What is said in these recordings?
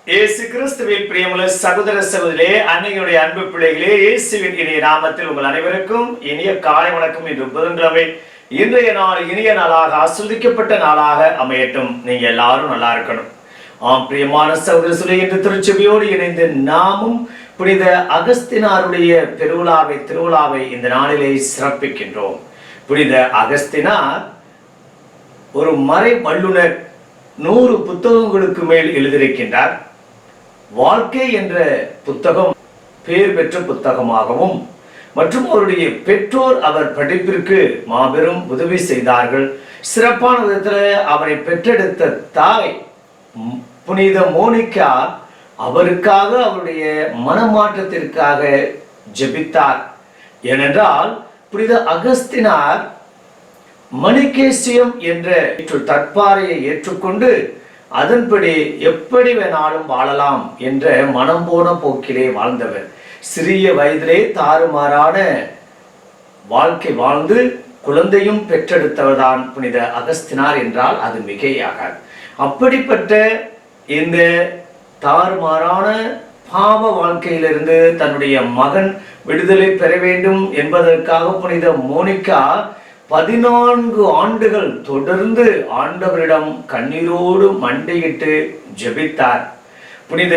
இயேசு கிறிஸ்துவின் பிரியமுள்ள சகோதர சகோதரிகளே, அன்னையுடைய அன்பு பிள்ளைகளே, இயேசுவின் இனிய நாமத்தில் உங்கள் அனைவருக்கும் இனிய காலை வணக்கம். இன்று புதன்கிழமை. இன்றைய நாள் இனிய நாளாக, ஆஸ்வதிக்கப்பட்ட நாளாக அமையட்டும். நீங்க எல்லாரும் நல்லா இருக்கணும். பிரியமான சகோதர சகோதரிகளே, இன்று திருச்சபையோடு இணைந்து நாமும் புனித அகஸ்தினாருடைய திருவிழாவை இந்த நாளிலே சிறப்பிக்கின்றோம். புனித அகஸ்தினார் ஒரு மறை வல்லுனர். 100 புத்தகங்களுக்கு மேல் எழுதியிருக்கின்றார். வாழ்க்கை என்ற புத்தகம் பெயர் பெற்ற புத்தகமாகவும், மற்றும் அவருடைய பெற்றோர் அவர் படிப்பிற்கு மாபெரும் உதவி செய்தார்கள். சிறப்பான விதத்தில் அவரை பெற்றெடுத்த தாய் புனித மோனிகா அவருக்காக, அவருடைய மனமாற்றத்திற்காக ஜெபித்தார். ஏனென்றால் புனித அகஸ்தினார் மணிகேசியம் என்ற தற்பாறையை ஏற்றுக்கொண்டு அதன்படி எப்படி வேணாலும் வாழலாம் என்ற மனம் போன போக்கிலே வாழ்ந்தவர். சிறிய வயதிலே தாறுமாறான வாழ்க்கை வாழ்ந்து குழந்தையும் பெற்றெடுத்தவர் தான் புனித அகஸ்தினார் என்றால் அது மிகையாகாது. அப்படிப்பட்ட இந்த தாறுமாறான பாவ வாழ்க்கையிலிருந்து தன்னுடைய மகன் விடுதலை பெற வேண்டும் என்பதற்காக புனித மோனிகா 14 ஆண்டுகள் தொடர்ந்து ஆண்டவரிடம் கண்ணீரோடு மண்டையிட்டு ஜெபித்தார். புனித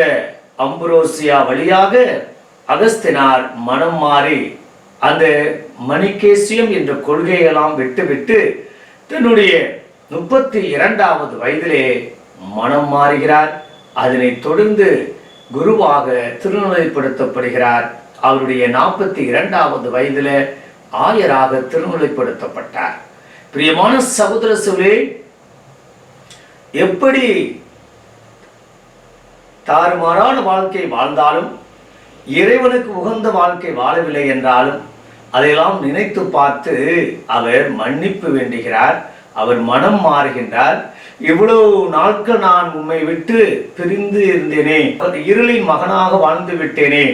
அம்புரோசியா வழியாக அகஸ்தினார் மனம் மாறி அந்த மணிகேசியம் என்ற கொள்கையெல்லாம் விட்டுவிட்டு தன்னுடைய 32வது வயதிலே மனம் மாறுகிறார். அதனை தொடர்ந்து குருவாக திருநிலைப்படுத்தப்படுகிறார். அவருடைய 42வது வயதில ஆயராக திருநிலைப்படுத்தப்பட்டார். பிரியமான சகோதர சகோதரிகளே, எப்படி தாறுமாறான வாழ்க்கை வாழ்ந்தாலும், இறைவனுக்கு உகந்த வாழ்க்கை வாழவில்லை என்றாலும், அதையெல்லாம் நினைத்து பார்த்து அவர் மன்னிப்பு வேண்டுகிறார். அவர் மனம் மாறுகின்றார். இவ்வளவு நாட்கள் நான் உம்மை விட்டு பிரிந்து இருந்தேனே, இருளின் மகனாக வாழ்ந்து விட்டேனே,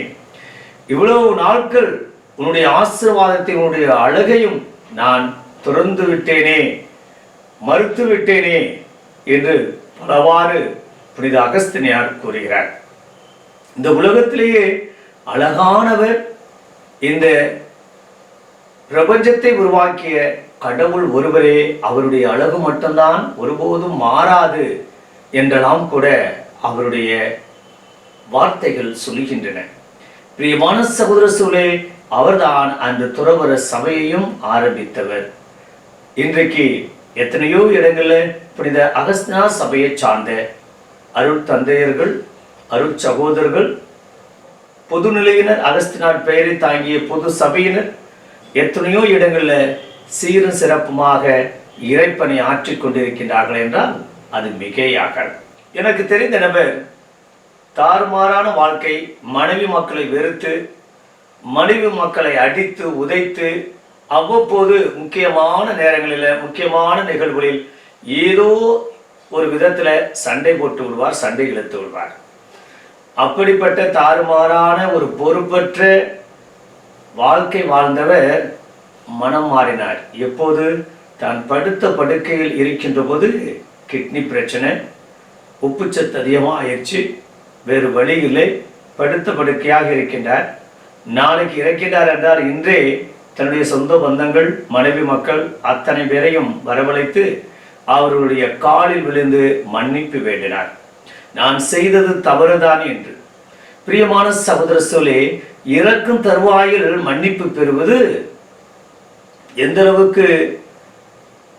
இவ்வளவு நாட்கள் உன்னுடைய ஆசீர்வாதத்தை, உன்னுடைய அழகையும் நான் துறந்து விட்டேனே, மறுத்து விட்டேனே என்று பலவாறு புனித அகஸ்தினார் கூறுகிறார். இந்த உலகத்திலேயே அழகானவர், இந்த பிரபஞ்சத்தை உருவாக்கிய கடவுள் ஒருவரே, அவருடைய அழகு மட்டும்தான் ஒருபோதும் மாறாது என்றெல்லாம் கூட அவருடைய வார்த்தைகள் சொல்கின்றன. பிரியமான சகோதர சகோதரிகளே, அவர்தான் அந்த துறவற சபையையும் ஆரம்பித்தவர். இன்றைக்கு எத்தனையோ இடங்களில் புனித அகஸ்தினார் சபையை சார்ந்த அருட்தந்தையர்கள், அருட்சகோதரர்கள், பொதுநிலையினர், அகஸ்தினார் பெயரை தாங்கிய பொது சபையினர் எத்தனையோ இடங்களில் சீரும் சிறப்புமாக இறைப்பணி ஆற்றிக் கொண்டிருக்கின்றார்கள் என்றால் அது மிகையாக. எனக்கு தெரிந்த நபர் தாறுமாறான வாழ்க்கை, மனைவி மக்களை வெறுத்து, மனைவி மக்களை அடித்து உதைத்து, அவ்வப்போது முக்கியமான நேரங்களில், முக்கியமான நிகழ்வுகளில் ஏதோ ஒரு விதத்துல சண்டை போட்டு விடுவார், சண்டை இழுத்து விடுவார். அப்படிப்பட்ட தாறுமாறான ஒரு பொறுப்பற்ற வாழ்க்கை வாழ்ந்தவர் மனம் மாறினார். எப்போது? தான் படுத்த படுக்கையில் இருக்கின்ற போது கிட்னி பிரச்சனை, உப்புச்சத்து அதிகமாக ஆயிடுச்சு, வேறு வழி இல்லை, படுத்த படுக்கையாக இருக்கின்றார். நாளைக்கு இறக்கிறார் என்றால் இன்றே தன்னுடைய சொந்த பந்தங்கள், மனைவி மக்கள் அத்தனை பேரையும் வரவழைத்து அவர்களுடைய காலில் விழுந்து மன்னிப்பு வேண்டினார். நான் செய்தது தவறுதான் என்று. பிரியமான சகோதர சகோதரிகளே, இறக்கும் தருவாயில் மன்னிப்பு பெறுவது எந்த அளவுக்கு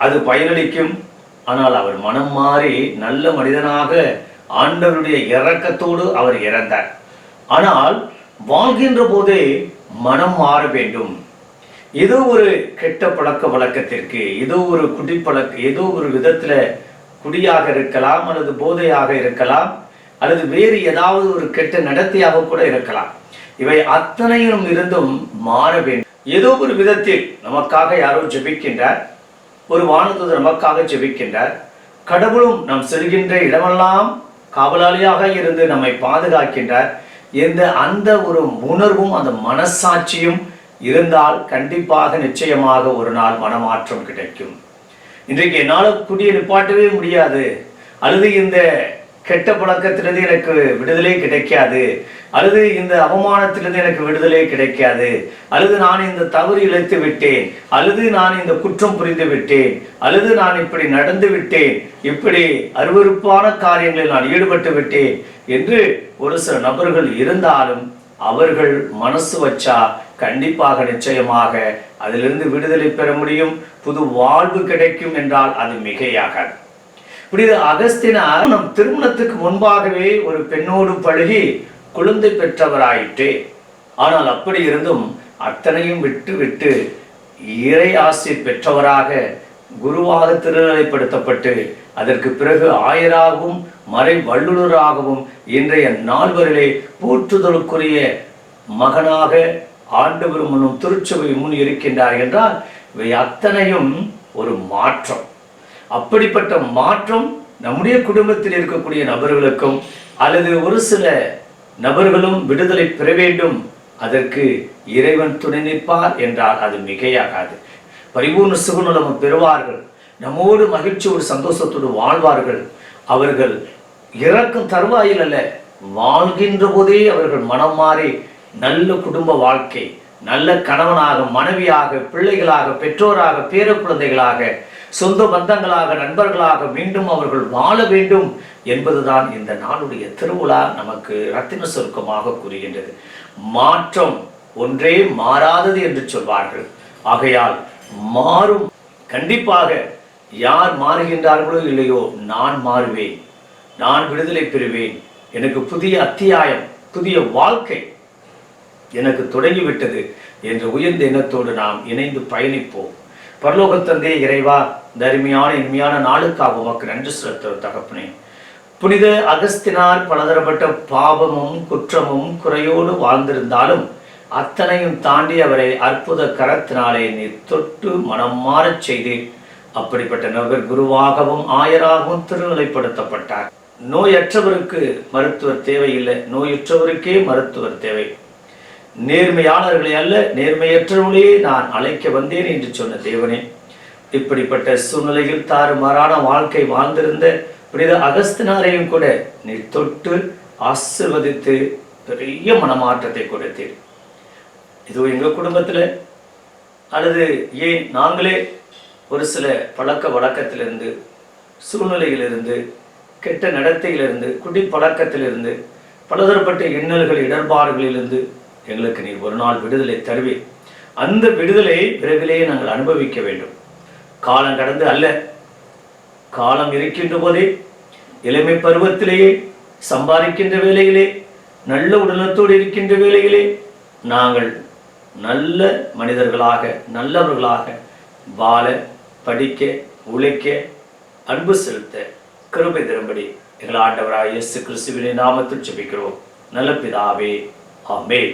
அது பயனளிக்கும். ஆனால் அவர் மனம் மாறி நல்ல மனிதனாக ஆண்டவருடைய இரக்கத்தோடு அவர் இறந்தார். ஆனால் வாழ்கின்ற போதே மனம் மாற வேண்டும். ஏதோ ஒரு கெட்ட பழக்க வழக்கத்திற்கு, ஏதோ ஒரு ஏதோ ஒரு விதத்துல குடியாக இருக்கலாம், அல்லது போதையாக இருக்கலாம், அல்லது வேறு ஏதாவது ஒரு கெட்ட நடத்தையாக கூட இருக்கலாம். இவை அத்தனையும் இருந்தும் மாற வேண்டும். ஏதோ ஒரு விதத்தில் நமக்காக யாரோ ஜெபிக்கின்றார், ஒரு வானதூதர் நமக்காக ஜெபிக்கின்றார், கடவுளும் நாம் செல்கின்ற இடமெல்லாம் காவலாளியாக இருந்து நம்மை பாதுகாக்கின்றார். அந்த ஒரு உணர்வும் அந்த மனசாட்சியும் இருந்தால் கண்டிப்பாக நிச்சயமாக ஒரு நாள் மனமாற்றம் கிடைக்கும். இன்றைக்கு என்னால் குடியை நிப்பாட்டவே முடியாது, அல்லது இந்த கெட்ட பழக்கத்திலிருந்து எனக்கு விடுதலை கிடைக்காது, அல்லது இந்த அவமானத்திலிருந்து எனக்கு விடுதலை கிடைக்காது, அல்லது நான் இந்த தவறு இழைத்து விட்டேன், அல்லது நான் இந்த குற்றம் புரிந்து விட்டேன், அல்லது நான் இப்படி நடந்து விட்டேன், இப்படி அருவருப்பான காரியங்களில் நான் ஈடுபட்டு விட்டேன் என்று ஒரு சில நபர்கள் இருந்தாலும் அவர்கள் மனசு வச்சா கண்டிப்பாக நிச்சயமாக அதிலிருந்து விடுதலை பெற முடியும், புது வாழ்வு கிடைக்கும் என்றால் அது மிகையாகாது. புனித அகஸ்தினார் நம் திருமணத்துக்கு முன்பாகவே ஒரு பெண்ணோடு பழகி குழந்தை பெற்றவராயிற்றே. ஆனால் அப்படி இருந்தும் அத்தனையும் விட்டு விட்டு இறை ஆசி பெற்றவராக குருவாக திருநிலைப்படுத்தப்பட்டு அதற்கு பிறகு ஆயராகவும் மறை வல்லுநராகவும் இன்றைய நால்வரிலே போற்றுதலுக்குரிய மகனாக ஆண்டவர் முன்னும் திருச்சபை முன் இருக்கின்றார் என்றால் இவை அத்தனையும் ஒரு மாற்றம். அப்படிப்பட்ட மாற்றம் நம்முடைய குடும்பத்தில் இருக்கக்கூடிய நபர்களுக்கும் அல்லது ஒரு சில நபர்களும் விடுதலை பெற வேண்டும், அதற்கு இறைவன் துணை நிற்பார் என்றால் அது மிகையாகாது. பரிபூர்ண சுகநலம் பெறுவார்கள், நம்மோடு மகிழ்ச்சியோடு சந்தோஷத்தோடு வாழ்வார்கள். அவர்கள் இறக்கும் தருவாயில் அல்ல, வாழ்கின்ற போதே அவர்கள் மனம் மாறி நல்ல குடும்ப வாழ்க்கை, நல்ல கணவனாக, மனைவியாக, பிள்ளைகளாக, பெற்றோராக, பேர குழந்தைகளாக, சொந்த பந்தங்களாக, நண்பர்களாக மீண்டும் அவர்கள் வாழ வேண்டும் என்பதுதான் இந்த நாளுடைய திருவிழா நமக்கு ரத்தின சுருக்கமாக கூறுகின்றது. மாற்றம் ஒன்றே மாறாதது என்று சொல்வார்கள். ஆகையால் மாறும், கண்டிப்பாக யார் மாறுகின்றார்களோ இல்லையோ நான் மாறுவேன், நான் விடுதலை பெறுவேன், எனக்கு புதிய அத்தியாயம், புதிய வாழ்க்கை எனக்கு தொடங்கிவிட்டது என்ற உயர்ந்த எண்ணத்தோடு நாம் இணைந்து பயணிப்போம். பரலோகத்தந்தே இறைவா, இந்த அருமையான இனிமையான நாளுக்காக உமக்கு நன்றி செலுத்த தகப்பனே. புனித அகஸ்தினார் பலதரப்பட்ட பாவமும் குற்றமும் குறையோடு வாழ்ந்திருந்தாலும் அத்தனையும் தாண்டி அவரை அற்புத கரத்தினாலே நீ தொட்டு மனம் மாறச் செய்தீர். அப்படிப்பட்ட நபர் குருவாகவும் ஆயராகவும் திருநிலைப்படுத்தப்பட்டார். நோயற்றவருக்கு மருத்துவர் தேவையில்லை, நோயுற்றவருக்கே மருத்துவர் தேவை. நேர்மையாளர்களை அல்ல, நேர்மையற்றவர்களே நான் அழைக்க வந்தேன் என்று சொன்ன தேவனே, இப்படிப்பட்ட சூழ்நிலையில் தாறுமாறான வாழ்க்கை வாழ்ந்திருந்த புனித அகஸ்தினாரையும் கூட நீ தொட்டு ஆசீர்வதித்து பெரிய மனமாற்றத்தை கொடுத்தீர். இது எங்க குடும்பத்துல அல்லது ஏன் நாங்களே ஒரு சில பழக்க வழக்கத்திலிருந்து, சூழ்நிலையிலிருந்து, கெட்ட நடத்தையிலிருந்து, குடி பழக்கத்திலிருந்து, பலதரப்பட்ட இன்னல்கள் இடர்பாடுகளிலிருந்து எங்களுக்கு நீ ஒரு நாள் விடுதலை தருவீர். அந்த விடுதலை விரைவிலேயே நாங்கள் அனுபவிக்க வேண்டும். காலம் கடந்து அல்ல, காலம் இருக்கின்ற போதே, இளமை பருவத்திலேயே, சம்பாதிக்கின்ற வேலையிலே, நல்ல உடலத்தோடு இருக்கின்ற வேலையிலே நாங்கள் நல்ல மனிதர்களாக, நல்லவர்களாக வாழ, படிக்க, உழைக்க, அன்பு செலுத்த கிருபை தரும்படி எங்கள் ஆண்டவராகிய இயேசு கிறிஸ்துவின் நாமத்தில் ஜெபிக்கிறோம் நல்ல பிதாவே. ஆமென்.